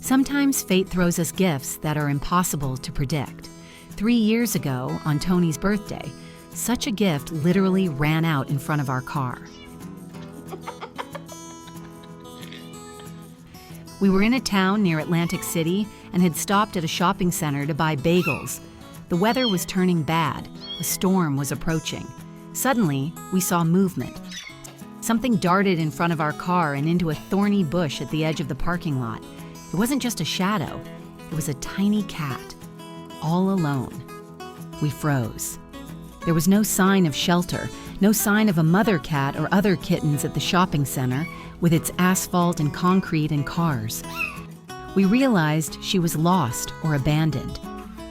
Sometimes fate throws us gifts that are impossible to predict. 3 years ago, on Tony's birthday, such a gift literally ran out in front of our car. We were in a town near Atlantic City and had stopped at a shopping center to buy bagels. The weather was turning bad. A storm was approaching. Suddenly, we saw movement. Something darted in front of our car and into a thorny bush at the edge of the parking lot. It wasn't just a shadow. It was a tiny cat, all alone. We froze. There was no sign of shelter, no sign of a mother cat or other kittens at the shopping center with its asphalt and concrete and cars. We realized she was lost or abandoned.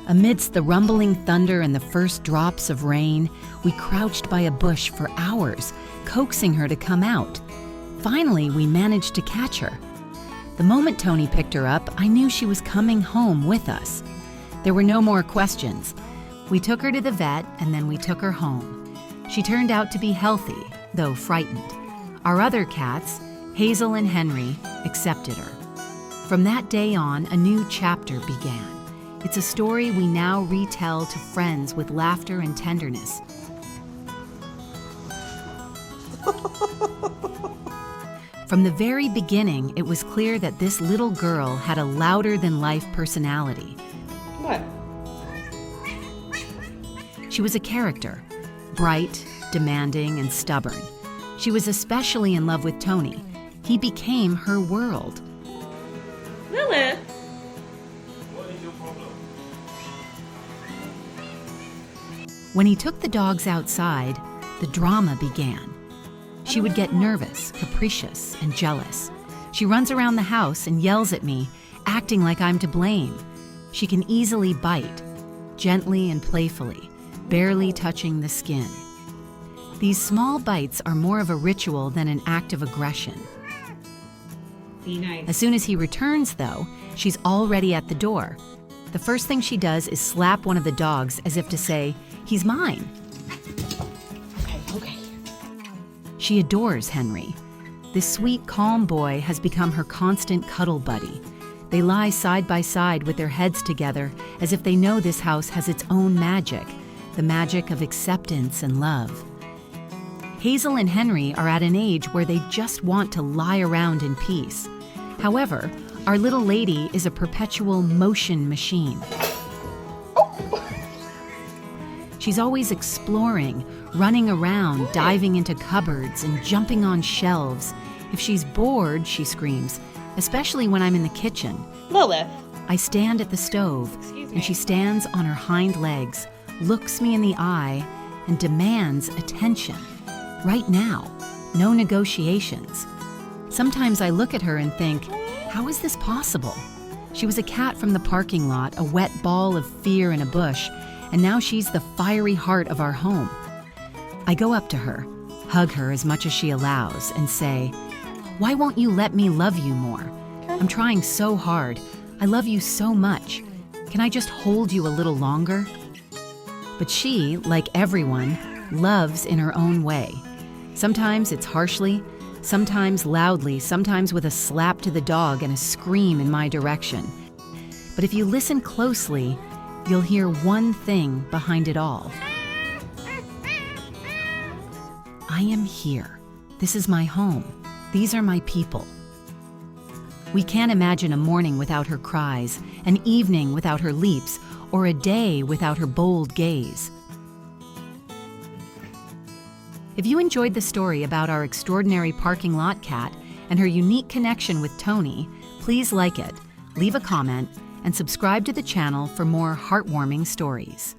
Amidst the rumbling thunder and the first drops of rain, we crouched by a bush for hours, coaxing her to come out. Finally, we managed to catch her. The moment Tony picked her up, I knew she was coming home with us. There were no more questions. We took her to the vet, and then we took her home. She turned out to be healthy, though frightened. Our other cats, Hazel and Henry, accepted her. From that day on, a new chapter began. It's a story we now retell to friends with laughter and tenderness. From the very beginning, it was clear that this little girl had a louder-than-life personality. What? She was a character, bright, demanding, and stubborn. She was especially in love with Tony. He became her world. Lilith! What is your problem? When he took the dogs outside, the drama began. She would get nervous, capricious, and jealous. She runs around the house and yells at me, acting like I'm to blame. She can easily bite, gently and playfully, barely touching the skin. These small bites are more of a ritual than an act of aggression. Be nice. As soon as he returns, though, she's already at the door. The first thing she does is slap one of the dogs as if to say, "He's mine." Okay. She adores Henry. This sweet, calm boy has become her constant cuddle buddy. They lie side by side with their heads together as if they know this house has its own magic, the magic of acceptance and love. Hazel and Henry are at an age where they just want to lie around in peace. However, our little lady is a perpetual motion machine. She's always exploring, running around, diving into cupboards, and jumping on shelves. If she's bored, she screams, especially when I'm in the kitchen. Lilith! I stand at the stove, Excuse me. and she stands on her hind legs, looks me in the eye, and demands attention. Right now, no negotiations. Sometimes I look at her and think, how is this possible? She was a cat from the parking lot, a wet ball of fear in a bush, and now she's the fiery heart of our home. I go up to her, hug her as much as she allows, and say, "Why won't you let me love you more? I'm trying so hard. I love you so much. Can I just hold you a little longer?" But she, like everyone, loves in her own way. Sometimes it's harshly, sometimes loudly, sometimes with a slap to the dog and a scream in my direction. But if you listen closely, you'll hear one thing behind it all. I am here. This is my home. These are my people. We can't imagine a morning without her cries, an evening without her leaps, or a day without her bold gaze. If you enjoyed the story about our extraordinary parking lot cat and her unique connection with Tony, please like it, leave a comment, and subscribe to the channel for more heartwarming stories.